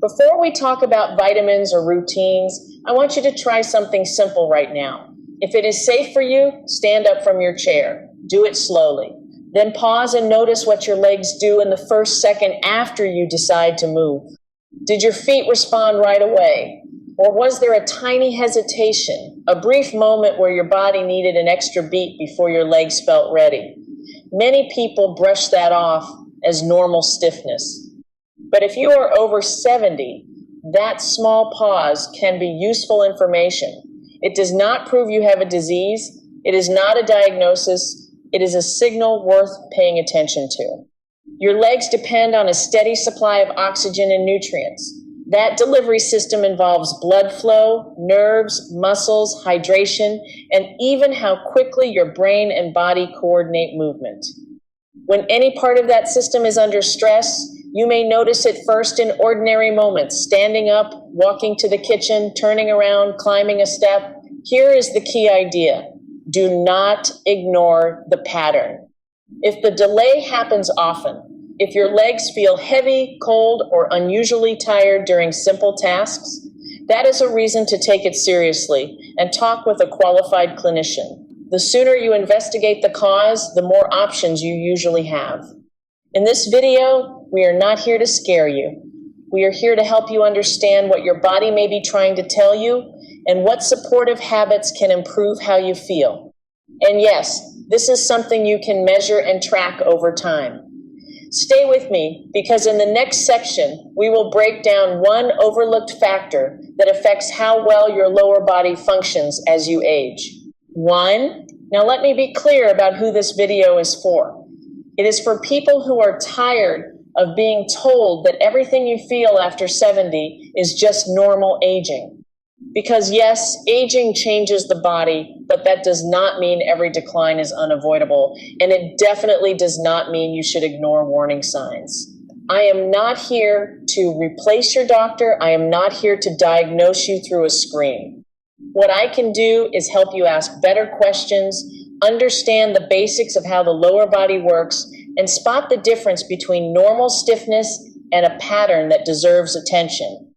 Before we talk about vitamins or routines, I want you to try something simple right now. If it is safe for you, stand up from your chair. Do it slowly. Then pause and notice what your legs do in the first second after you decide to move. Did your feet respond right away? Or was there a tiny hesitation, a brief moment where your body needed an extra beat before your legs felt ready? Many people brush that off as normal stiffness. But if you are over 70, that small pause can be useful information. It does not prove you have a disease. It is not a diagnosis. It is a signal worth paying attention to. Your legs depend on a steady supply of oxygen and nutrients. That delivery system involves blood flow, nerves, muscles, hydration, and even how quickly your brain and body coordinate movement. When any part of that system is under stress, you may notice it first in ordinary moments, standing up, walking to the kitchen, turning around, climbing a step. Here is the key idea. Do not ignore the pattern. If the delay happens often, if your legs feel heavy, cold, or unusually tired during simple tasks, that is a reason to take it seriously and talk with a qualified clinician. The sooner you investigate the cause, the more options you usually have. In this video, we are not here to scare you. We are here to help you understand what your body may be trying to tell you and what supportive habits can improve how you feel. And yes, this is something you can measure and track over time. Stay with me, because in the next section, we will break down one overlooked factor that affects how well your lower body functions as you age. Now let me be clear about who this video is for. It is for people who are tired of being told that everything you feel after 70 is just normal aging. Because yes, aging changes the body, but that does not mean every decline is unavoidable, and it definitely does not mean you should ignore warning signs. I am not here to replace your doctor. I am not here to diagnose you through a screen. What I can do is help you ask better questions, understand the basics of how the lower body works, and spot the difference between normal stiffness and a pattern that deserves attention.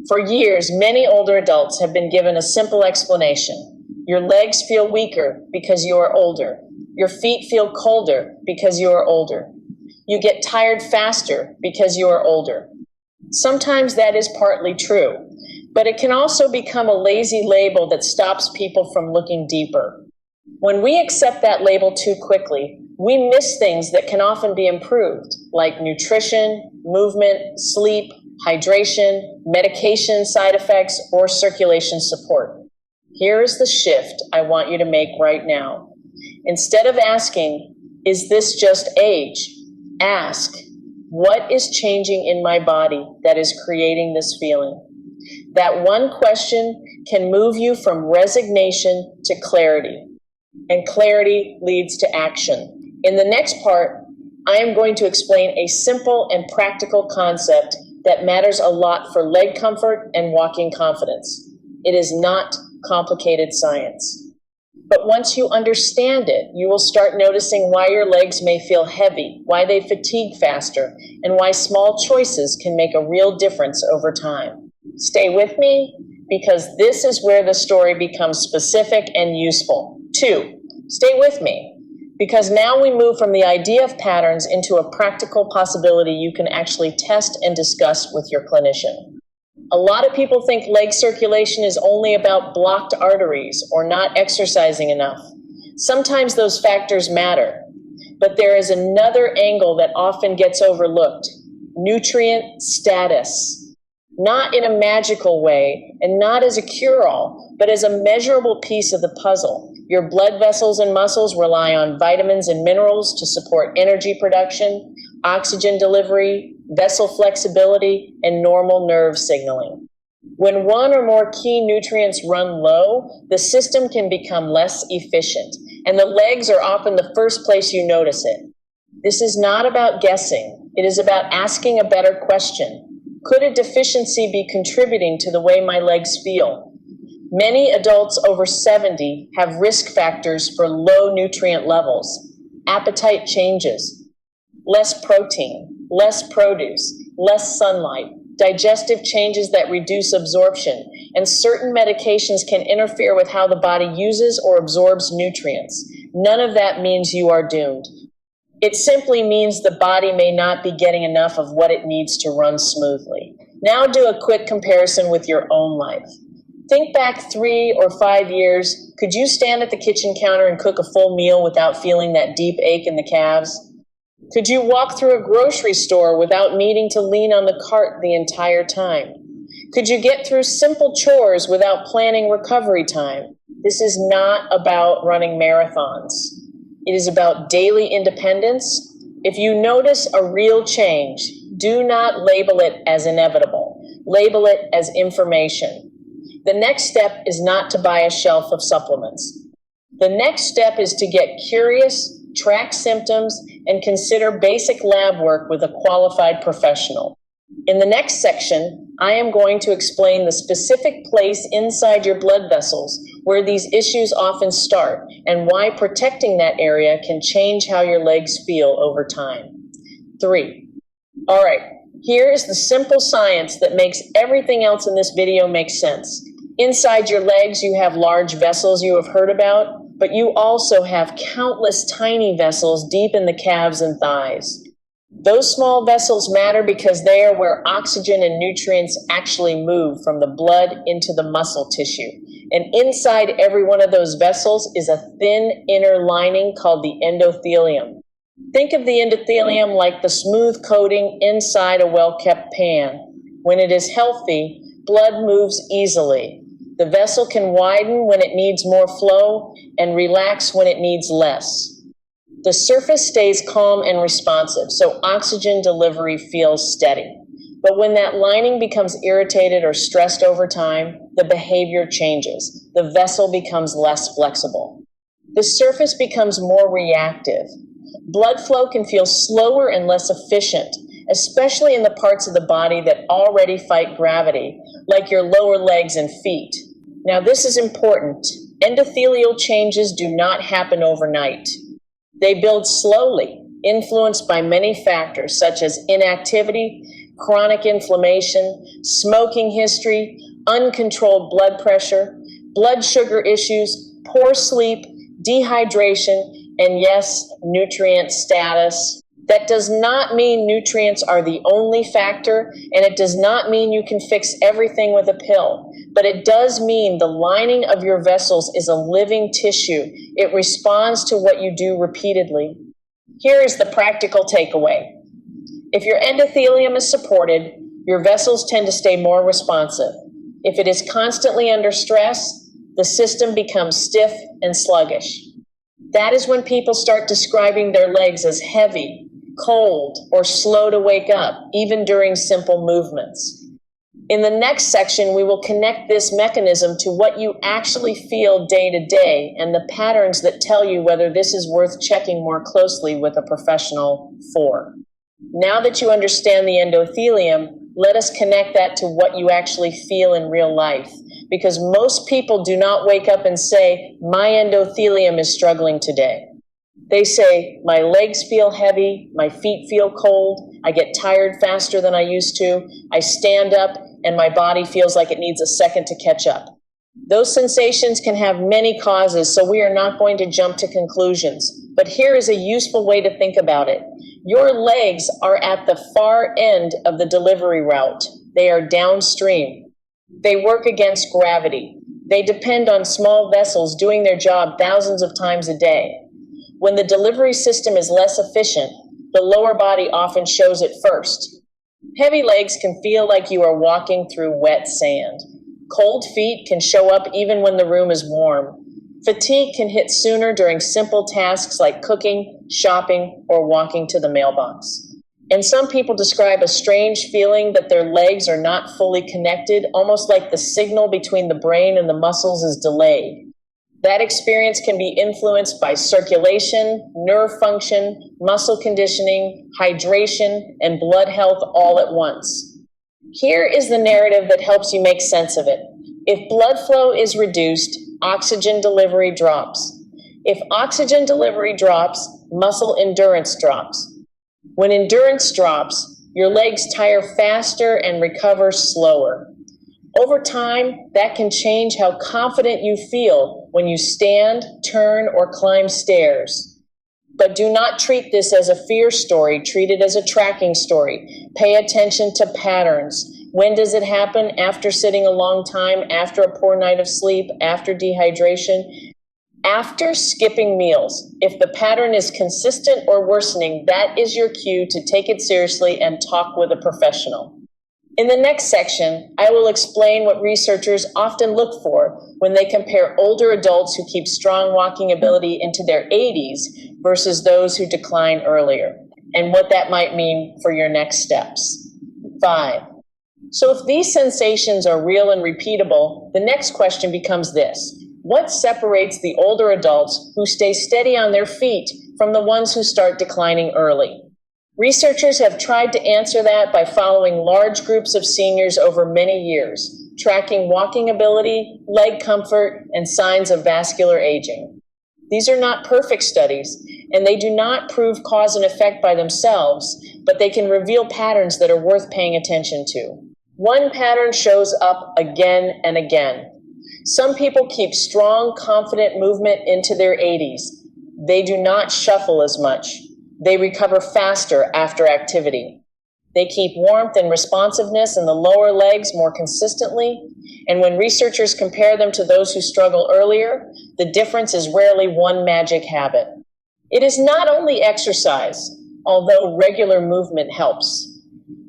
For years, many older adults have been given a simple explanation. Your legs feel weaker because you are older. Your feet feel colder because you are older. You get tired faster because you are older. Sometimes that is partly true, but it can also become a lazy label that stops people from looking deeper. When we accept that label too quickly, we miss things that can often be improved, like nutrition, movement, sleep, hydration, medication side effects, or circulation support. Here is the shift I want you to make right now. Instead of asking, is this just age? Ask, what is changing in my body that is creating this feeling? That one question can move you from resignation to clarity, and clarity leads to action. In the next part, I am going to explain a simple and practical concept that matters a lot for leg comfort and walking confidence. It is not complicated science. But once you understand it, you will start noticing why your legs may feel heavy, why they fatigue faster, and why small choices can make a real difference over time. Stay with me, because this is where the story becomes specific and useful. 2, stay with me, because now we move from the idea of patterns into a practical possibility you can actually test and discuss with your clinician. A lot of people think leg circulation is only about blocked arteries or not exercising enough. Sometimes those factors matter, but there is another angle that often gets overlooked: nutrient status. Not in a magical way and not as a cure-all, but as a measurable piece of the puzzle. Your blood vessels and muscles rely on vitamins and minerals to support energy production, oxygen delivery, vessel flexibility, and normal nerve signaling. When one or more key nutrients run low, the system can become less efficient, and the legs are often the first place you notice it. This is not about guessing. It is about asking a better question. Could a deficiency be contributing to the way my legs feel? Many adults over 70 have risk factors for low nutrient levels. Appetite changes, less protein, less produce, less sunlight, digestive changes that reduce absorption, and certain medications can interfere with how the body uses or absorbs nutrients. None of that means you are doomed. It simply means the body may not be getting enough of what it needs to run smoothly. Now do a quick comparison with your own life. Think back 3 or 5 years. Could you stand at the kitchen counter and cook a full meal without feeling that deep ache in the calves? Could you walk through a grocery store without needing to lean on the cart the entire time? Could you get through simple chores without planning recovery time? This is not about running marathons. It is about daily independence. If you notice a real change, do not label it as inevitable. Label it as information. The next step is not to buy a shelf of supplements. The next step is to get curious, track symptoms, and consider basic lab work with a qualified professional. In the next section, I am going to explain the specific place inside your blood vessels where these issues often start and why protecting that area can change how your legs feel over time. 3. All right, here is the simple science that makes everything else in this video make sense. Inside your legs, you have large vessels you have heard about, but you also have countless tiny vessels deep in the calves and thighs. Those small vessels matter because they are where oxygen and nutrients actually move from the blood into the muscle tissue. And inside every one of those vessels is a thin inner lining called the endothelium. Think of the endothelium like the smooth coating inside a well-kept pan. When it is healthy, blood moves easily. The vessel can widen when it needs more flow and relax when it needs less. The surface stays calm and responsive, so oxygen delivery feels steady. But when that lining becomes irritated or stressed over time, the behavior changes. The vessel becomes less flexible. The surface becomes more reactive. Blood flow can feel slower and less efficient, especially in the parts of the body that already fight gravity, like your lower legs and feet. Now, this is important. Endothelial changes do not happen overnight. They build slowly, influenced by many factors such as inactivity, chronic inflammation, smoking history, uncontrolled blood pressure, blood sugar issues, poor sleep, dehydration, and yes, nutrient status. That does not mean nutrients are the only factor, and it does not mean you can fix everything with a pill. But it does mean the lining of your vessels is a living tissue. It responds to what you do repeatedly. Here is the practical takeaway. If your endothelium is supported, your vessels tend to stay more responsive. If it is constantly under stress, the system becomes stiff and sluggish. That is when people start describing their legs as heavy, cold, or slow to wake up, even during simple movements. In the next section, we will connect this mechanism to what you actually feel day to day and the patterns that tell you whether this is worth checking more closely with a professional for. Now that you understand the endothelium, let us connect that to what you actually feel in real life. Because most people do not wake up and say, my endothelium is struggling today. They say, my legs feel heavy, my feet feel cold, I get tired faster than I used to, I stand up, and my body feels like it needs a second to catch up. Those sensations can have many causes, so we are not going to jump to conclusions. But here is a useful way to think about it. Your legs are at the far end of the delivery route. They are downstream. They work against gravity. They depend on small vessels doing their job thousands of times a day. When the delivery system is less efficient, the lower body often shows it first. Heavy legs can feel like you are walking through wet sand. Cold feet can show up even when the room is warm. Fatigue can hit sooner during simple tasks like cooking, shopping, or walking to the mailbox. And some people describe a strange feeling that their legs are not fully connected, almost like the signal between the brain and the muscles is delayed. That experience can be influenced by circulation, nerve function, muscle conditioning, hydration, and blood health all at once. Here is the narrative that helps you make sense of it. If blood flow is reduced, oxygen delivery drops. If oxygen delivery drops, muscle endurance drops. When endurance drops, Your legs tire faster and recover slower. Over time, that can change how confident you feel when you stand, turn, or climb stairs. But do not treat this as a fear story. Treat it as a tracking story. Pay attention to patterns. When does it happen? After sitting a long time, after a poor night of sleep, after dehydration, after skipping meals. If the pattern is consistent or worsening, that is your cue to take it seriously and talk with a professional. In the next section, I will explain what researchers often look for when they compare older adults who keep strong walking ability into their 80s versus those who decline earlier, and what that might mean for your next steps. 5. So if these sensations are real and repeatable, the next question becomes this: what separates the older adults who stay steady on their feet from the ones who start declining early? Researchers have tried to answer that by following large groups of seniors over many years, tracking walking ability, leg comfort, and signs of vascular aging. These are not perfect studies, and they do not prove cause and effect by themselves, but they can reveal patterns that are worth paying attention to. One pattern shows up again and again. Some people keep strong, confident movement into their 80s. They do not shuffle as much. They recover faster after activity. They keep warmth and responsiveness in the lower legs more consistently, and when researchers compare them to those who struggle earlier, the difference is rarely one magic habit. It is not only exercise, although regular movement helps.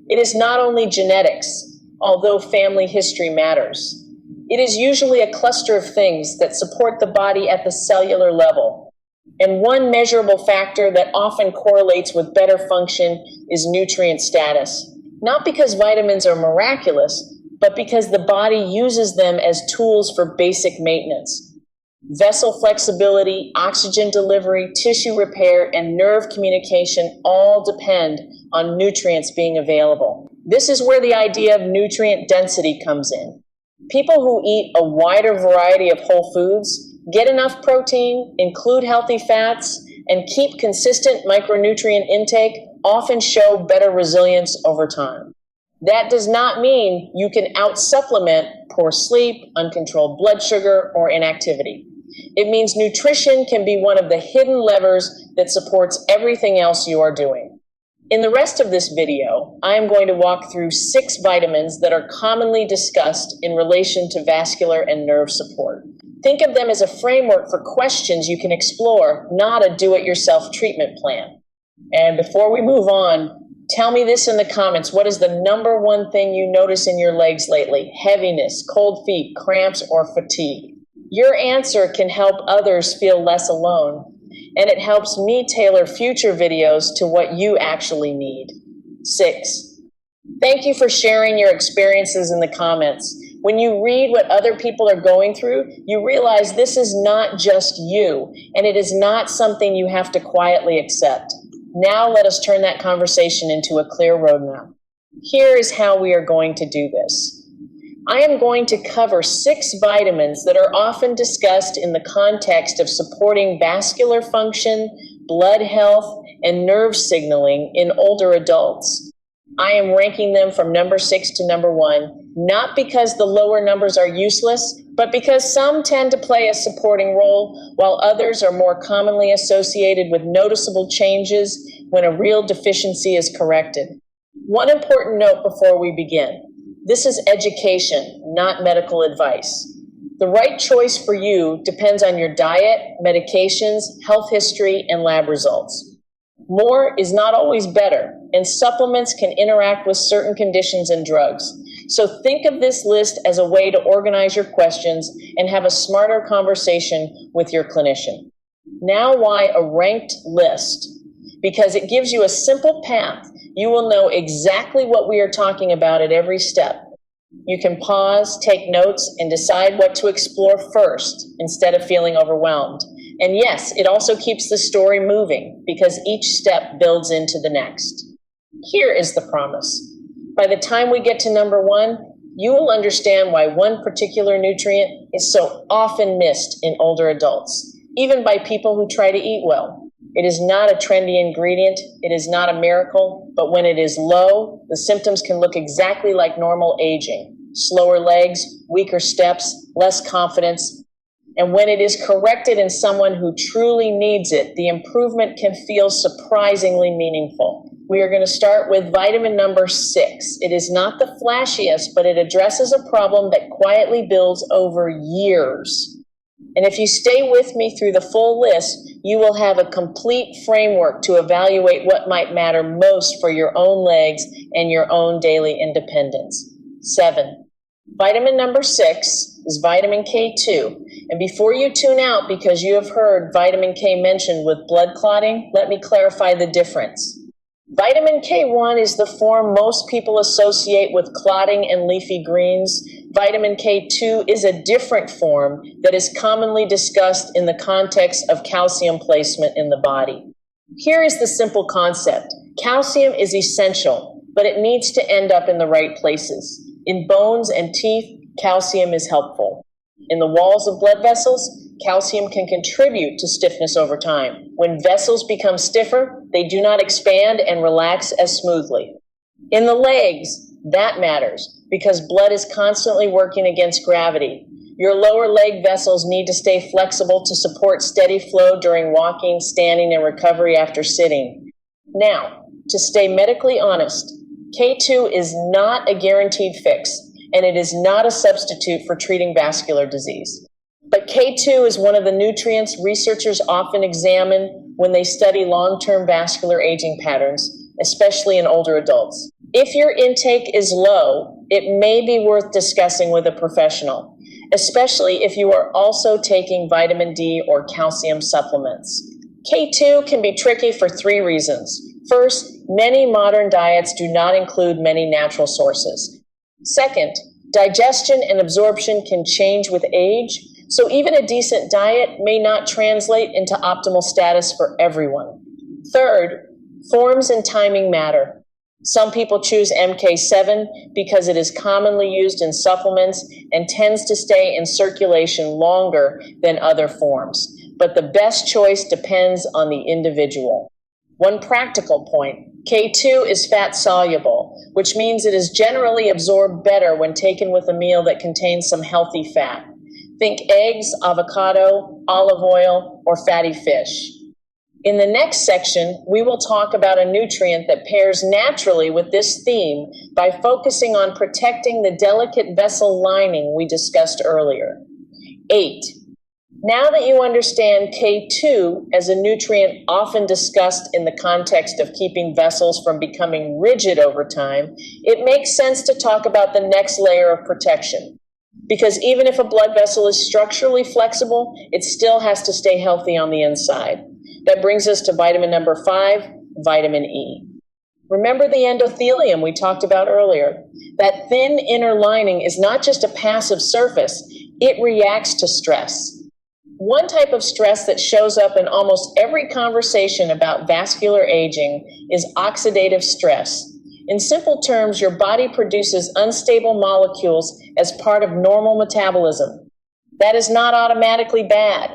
It is not only genetics, although family history matters. It is usually a cluster of things that support the body at the cellular level. And one measurable factor that often correlates with better function is nutrient status. Not because vitamins are miraculous, but because the body uses them as tools for basic maintenance. Vessel flexibility, oxygen delivery, tissue repair, and nerve communication all depend on nutrients being available. This is where the idea of nutrient density comes in. People who eat a wider variety of whole foods, get enough protein, include healthy fats, and keep consistent micronutrient intake often show better resilience over time. That does not mean you can out-supplement poor sleep, uncontrolled blood sugar, or inactivity. It means nutrition can be one of the hidden levers that supports everything else you are doing. In the rest of this video, I am going to walk through 6 vitamins that are commonly discussed in relation to vascular and nerve support. Think of them as a framework for questions you can explore, not a do-it-yourself treatment plan. And before we move on, tell me this in the comments. What is the number one thing you notice in your legs lately? Heaviness, cold feet, cramps, or fatigue? Your answer can help others feel less alone, and it helps me tailor future videos to what you actually need. 6. Thank you for sharing your experiences in the comments. When you read what other people are going through, you realize this is not just you, and it is not something you have to quietly accept. Now let us turn that conversation into a clear roadmap. Here is how we are going to do this. I am going to cover 6 vitamins that are often discussed in the context of supporting vascular function, blood health, and nerve signaling in older adults. I am ranking them from number 6 to number 1, not because the lower numbers are useless, but because some tend to play a supporting role, while others are more commonly associated with noticeable changes when a real deficiency is corrected. One important note before we begin. This is education, not medical advice. The right choice for you depends on your diet, medications, health history, and lab results. More is not always better, and supplements can interact with certain conditions and drugs. So think of this list as a way to organize your questions and have a smarter conversation with your clinician. Now, why a ranked list? Because it gives you a simple path. You will know exactly what we are talking about at every step. You can pause, take notes, and decide what to explore first instead of feeling overwhelmed. And yes, it also keeps the story moving because each step builds into the next. Here is the promise. By the time we get to number 1, you will understand why one particular nutrient is so often missed in older adults, even by people who try to eat well. It is not a trendy ingredient. It is not a miracle, but when it is low, the symptoms can look exactly like normal aging. Slower legs, weaker steps, less confidence. And when it is corrected in someone who truly needs it, the improvement can feel surprisingly meaningful. We are going to start with vitamin number 6. It is not the flashiest, but it addresses a problem that quietly builds over years. And if you stay with me through the full list, you will have a complete framework to evaluate what might matter most for your own legs and your own daily independence. 7. Vitamin number 6 is vitamin K2. And before you tune out because you have heard vitamin K mentioned with blood clotting, let me clarify the difference. Vitamin K1 is the form most people associate with clotting and leafy greens. Vitamin K2 is a different form that is commonly discussed in the context of calcium placement in the body. Here is the simple concept. Calcium is essential, but it needs to end up in the right places. In bones and teeth, calcium is helpful. In the walls of blood vessels, calcium can contribute to stiffness over time. When vessels become stiffer, they do not expand and relax as smoothly. In the legs, that matters because blood is constantly working against gravity. Your lower leg vessels need to stay flexible to support steady flow during walking, standing, and recovery after sitting. Now, to stay medically honest, K2 is not a guaranteed fix, and it is not a substitute for treating vascular disease. But K2 is one of the nutrients researchers often examine when they study long-term vascular aging patterns, especially in older adults. If your intake is low, it may be worth discussing with a professional, especially if you are also taking vitamin D or calcium supplements. K2 can be tricky for 3 reasons. First, many modern diets do not include many natural sources. Second, digestion and absorption can change with age, so even a decent diet may not translate into optimal status for everyone. Third, forms and timing matter. Some people choose MK7 because it is commonly used in supplements and tends to stay in circulation longer than other forms, but the best choice depends on the individual. One practical point, K2 is fat soluble, which means it is generally absorbed better when taken with a meal that contains some healthy fat. Think eggs, avocado, olive oil, or fatty fish. In the next section, we will talk about a nutrient that pairs naturally with this theme by focusing on protecting the delicate vessel lining we discussed earlier. 8. Now that you understand K2 as a nutrient often discussed in the context of keeping vessels from becoming rigid over time, it makes sense to talk about the next layer of protection. Because even if a blood vessel is structurally flexible, it still has to stay healthy on the inside. That brings us to vitamin number 5, vitamin E. Remember the endothelium we talked about earlier. That thin inner lining is not just a passive surface, it reacts to stress. One type of stress that shows up in almost every conversation about vascular aging is oxidative stress. In simple terms, your body produces unstable molecules as part of normal metabolism. That is not automatically bad,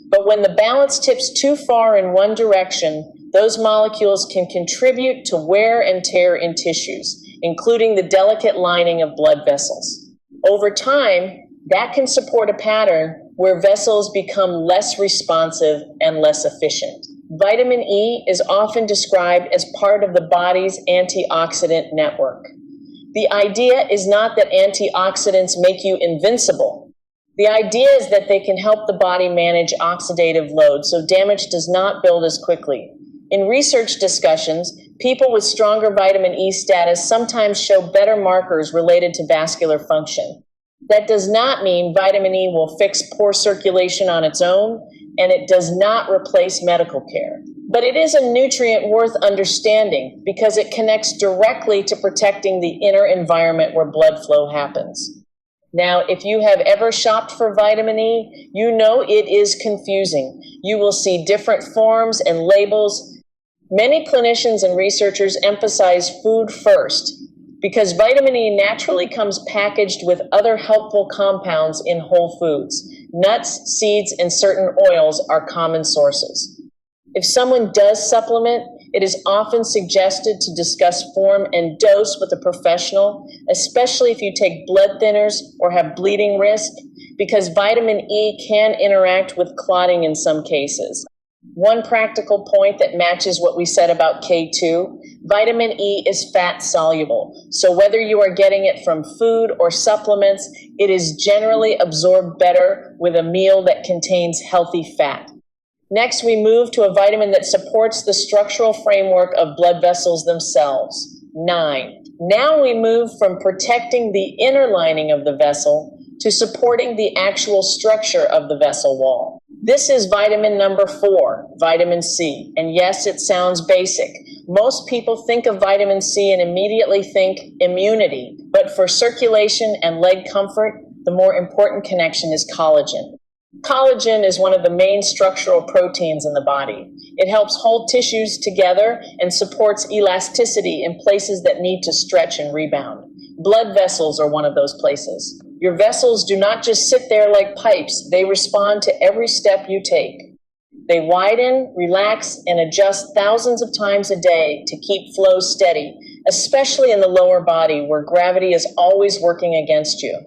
but when the balance tips too far in one direction, those molecules can contribute to wear and tear in tissues, including the delicate lining of blood vessels. Over time, that can support a pattern where vessels become less responsive and less efficient. Vitamin E is often described as part of the body's antioxidant network. The idea is not that antioxidants make you invincible. The idea is that they can help the body manage oxidative load so damage does not build as quickly. In research discussions, people with stronger vitamin E status sometimes show better markers related to vascular function. That does not mean vitamin E will fix poor circulation on its own, and it does not replace medical care. But it is a nutrient worth understanding because it connects directly to protecting the inner environment where blood flow happens. Now, if you have ever shopped for vitamin E, you know it is confusing. You will see different forms and labels. Many clinicians and researchers emphasize food first, because vitamin E naturally comes packaged with other helpful compounds in whole foods. Nuts, seeds, and certain oils are common sources. If someone does supplement, it is often suggested to discuss form and dose with a professional, especially if you take blood thinners or have bleeding risk, because vitamin E can interact with clotting in some cases. One practical point that matches what we said about K2, vitamin E is fat soluble. So whether you are getting it from food or supplements, it is generally absorbed better with a meal that contains healthy fat. Next, we move to a vitamin that supports the structural framework of blood vessels themselves, 9. Now we move from protecting the inner lining of the vessel to supporting the actual structure of the vessel wall. This is vitamin number 4, vitamin C. And yes, it sounds basic. Most people think of vitamin C and immediately think immunity. But for circulation and leg comfort, the more important connection is collagen. Collagen is one of the main structural proteins in the body. It helps hold tissues together and supports elasticity in places that need to stretch and rebound. Blood vessels are one of those places. Your vessels do not just sit there like pipes. They respond to every step you take. They widen, relax, and adjust thousands of times a day to keep flow steady, especially in the lower body where gravity is always working against you.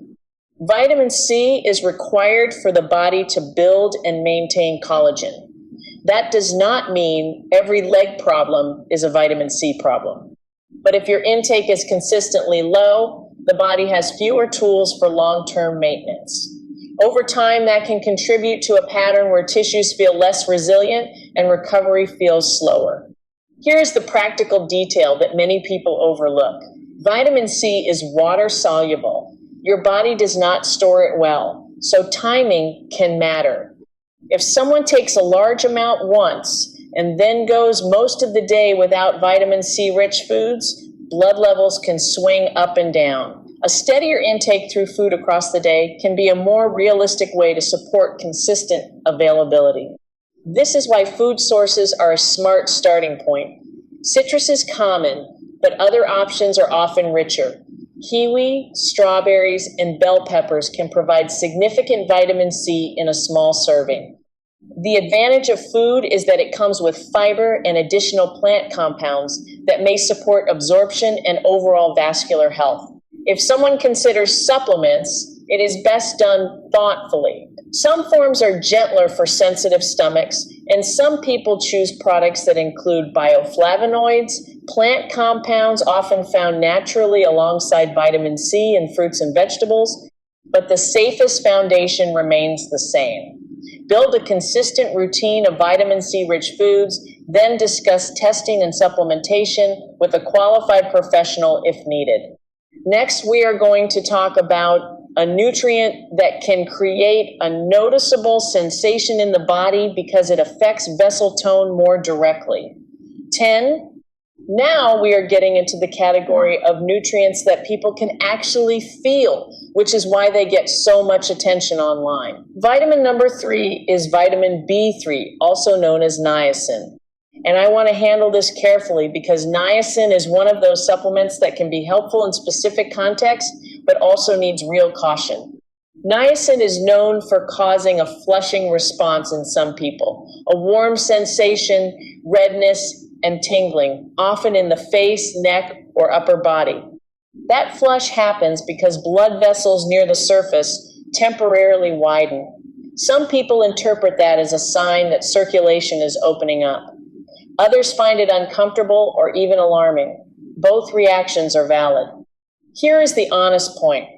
Vitamin C is required for the body to build and maintain collagen. That does not mean every leg problem is a vitamin C problem. But if your intake is consistently low, the body has fewer tools for long-term maintenance. Over time, that can contribute to a pattern where tissues feel less resilient and recovery feels slower. Here's the practical detail that many people overlook. Vitamin C is water-soluble. Your body does not store it well, so timing can matter. If someone takes a large amount once and then goes most of the day without vitamin C-rich foods, blood levels can swing up and down. A steadier intake through food across the day can be a more realistic way to support consistent availability. This is why food sources are a smart starting point. Citrus is common, but other options are often richer. Kiwi, strawberries, and bell peppers can provide significant vitamin C in a small serving. The advantage of food is that it comes with fiber and additional plant compounds that may support absorption and overall vascular health. If someone considers supplements, it is best done thoughtfully. Some forms are gentler for sensitive stomachs, and some people choose products that include bioflavonoids, plant compounds often found naturally alongside vitamin C in fruits and vegetables, but the safest foundation remains the same. Build a consistent routine of vitamin C-rich foods, then discuss testing and supplementation with a qualified professional if needed. Next, we are going to talk about a nutrient that can create a noticeable sensation in the body because it affects vessel tone more directly. 10. Now we are getting into the category of nutrients that people can actually feel, which is why they get so much attention online. Vitamin number 3 is vitamin B3, also known as niacin. And I want to handle this carefully because niacin is one of those supplements that can be helpful in specific contexts, but also needs real caution. Niacin is known for causing a flushing response in some people, a warm sensation, redness, and tingling, often in the face, neck, or upper body. That flush happens because blood vessels near the surface temporarily widen. Some people interpret that as a sign that circulation is opening up. Others find it uncomfortable or even alarming. Both reactions are valid. Here is the honest point.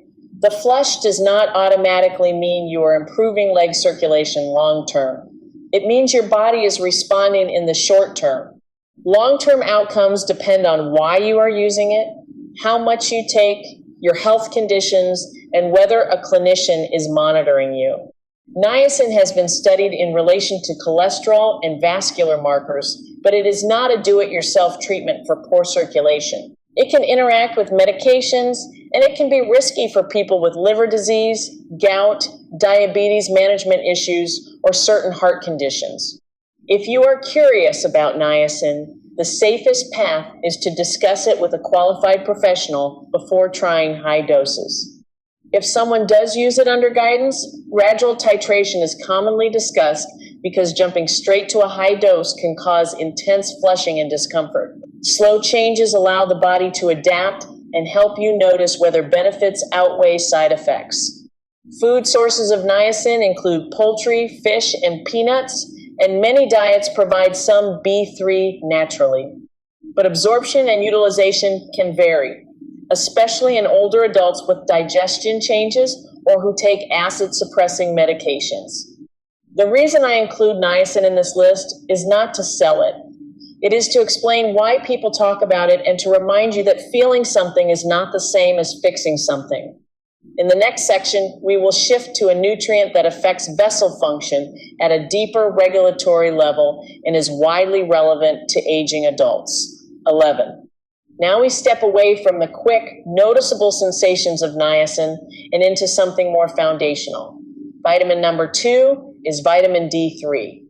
The flush does not automatically mean you are improving leg circulation long term. It means your body is responding in the short term. Long-term outcomes depend on why you are using it, how much you take, your health conditions, and whether a clinician is monitoring you. Niacin has been studied in relation to cholesterol and vascular markers, but it is not a do-it-yourself treatment for poor circulation. It can interact with medications, and it can be risky for people with liver disease, gout, diabetes management issues, or certain heart conditions. If you are curious about niacin, the safest path is to discuss it with a qualified professional before trying high doses. If someone does use it under guidance, gradual titration is commonly discussed because jumping straight to a high dose can cause intense flushing and discomfort. Slow changes allow the body to adapt and help you notice whether benefits outweigh side effects. Food sources of niacin include poultry, fish, and peanuts, and many diets provide some B3 naturally. But absorption and utilization can vary, especially in older adults with digestion changes or who take acid-suppressing medications. The reason I include niacin in this list is not to sell it. It is to explain why people talk about it and to remind you that feeling something is not the same as fixing something. In the next section, we will shift to a nutrient that affects vessel function at a deeper regulatory level and is widely relevant to aging adults. 11. Now we step away from the quick, noticeable sensations of niacin and into something more foundational. Vitamin number 2 is vitamin D3.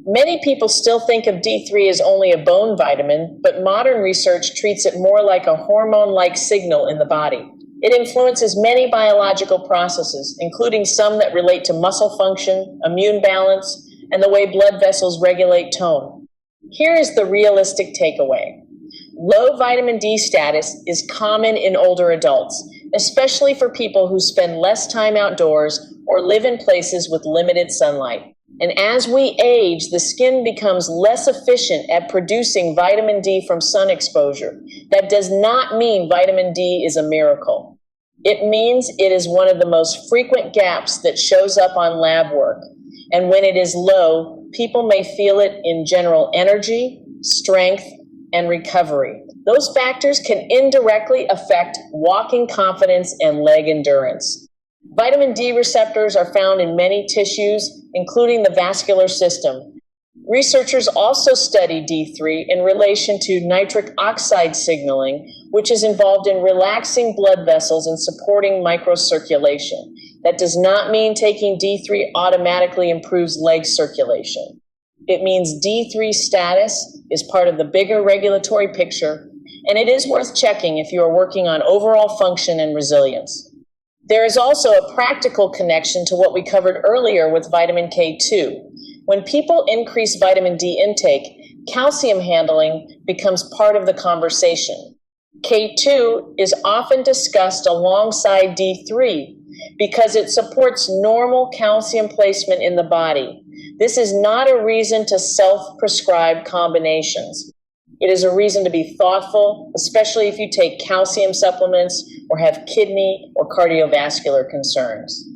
Many people still think of D3 as only a bone vitamin, but modern research treats it more like a hormone-like signal in the body. It influences many biological processes, including some that relate to muscle function, immune balance, and the way blood vessels regulate tone. Here is the realistic takeaway. Low vitamin D status is common in older adults, especially for people who spend less time outdoors or live in places with limited sunlight. And as we age, the skin becomes less efficient at producing vitamin D from sun exposure. That does not mean vitamin D is a miracle. It means it is one of the most frequent gaps that shows up on lab work. And when it is low, people may feel it in general energy, strength, and recovery. Those factors can indirectly affect walking confidence and leg endurance. Vitamin D receptors are found in many tissues, including the vascular system. Researchers also study D3 in relation to nitric oxide signaling, which is involved in relaxing blood vessels and supporting microcirculation. That does not mean taking D3 automatically improves leg circulation. It means D3 status is part of the bigger regulatory picture, and it is worth checking if you are working on overall function and resilience. There is also a practical connection to what we covered earlier with vitamin K2. When people increase vitamin D intake, calcium handling becomes part of the conversation. K2 is often discussed alongside D3 because it supports normal calcium placement in the body. This is not a reason to self-prescribe combinations. It is a reason to be thoughtful, especially if you take calcium supplements or have kidney or cardiovascular concerns.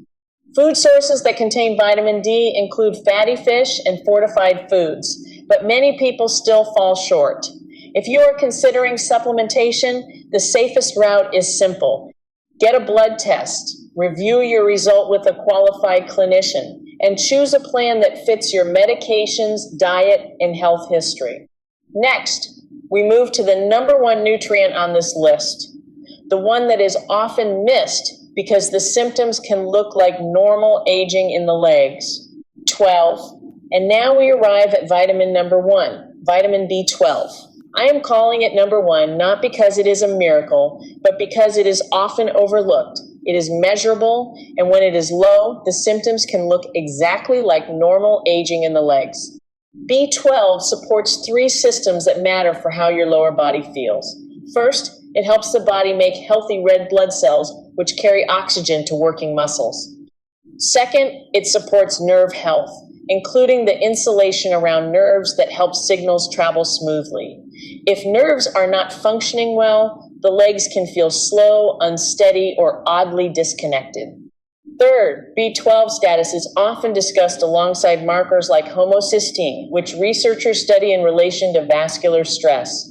Food sources that contain vitamin D include fatty fish and fortified foods, but many people still fall short. If you are considering supplementation, the safest route is simple. Get a blood test, review your result with a qualified clinician, and choose a plan that fits your medications, diet, and health history. Next, we move to the number one nutrient on this list, the one that is often missed because the symptoms can look like normal aging in the legs, 12. And now we arrive at vitamin number 1, vitamin B12. I am calling it number 1 not because it is a miracle, but because it is often overlooked. It is measurable, and when it is low, the symptoms can look exactly like normal aging in the legs. B12 supports 3 systems that matter for how your lower body feels. First, it helps the body make healthy red blood cells, which carry oxygen to working muscles. Second, it supports nerve health, including the insulation around nerves that help signals travel smoothly. If nerves are not functioning well, the legs can feel slow, unsteady, or oddly disconnected. Third, B12 status is often discussed alongside markers like homocysteine, which researchers study in relation to vascular stress.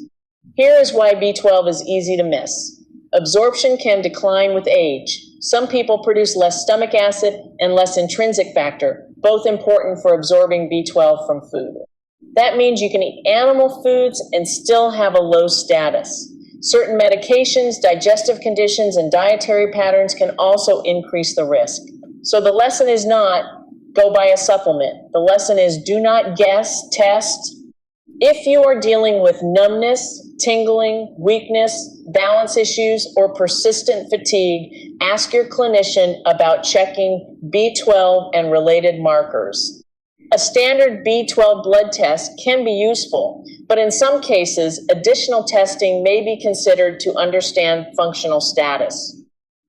Here is why B12 is easy to miss. Absorption can decline with age. Some people produce less stomach acid and less intrinsic factor, both important for absorbing B12 from food. That means you can eat animal foods and still have a low status. Certain medications, digestive conditions, and dietary patterns can also increase the risk. So the lesson is not go buy a supplement. The lesson is do not guess, test. If you are dealing with numbness, tingling, weakness, balance issues, or persistent fatigue, ask your clinician about checking B12 and related markers. A standard B12 blood test can be useful, but in some cases, additional testing may be considered to understand functional status.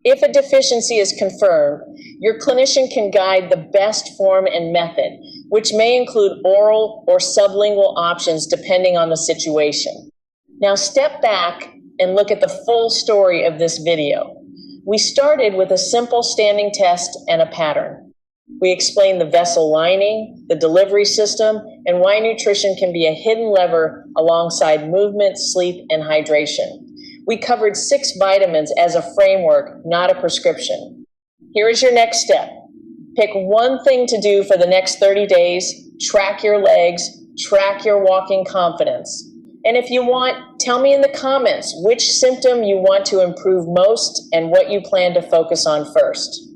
If a deficiency is confirmed, your clinician can guide the best form and method, which may include oral or sublingual options depending on the situation. Now step back and look at the full story of this video. We started with a simple standing test and a pattern. We explained the vessel lining, the delivery system, and why nutrition can be a hidden lever alongside movement, sleep, and hydration. We covered 6 vitamins as a framework, not a prescription. Here is your next step. Pick one thing to do for the next 30 days, track your legs, track your walking confidence. And if you want, tell me in the comments which symptom you want to improve most and what you plan to focus on first.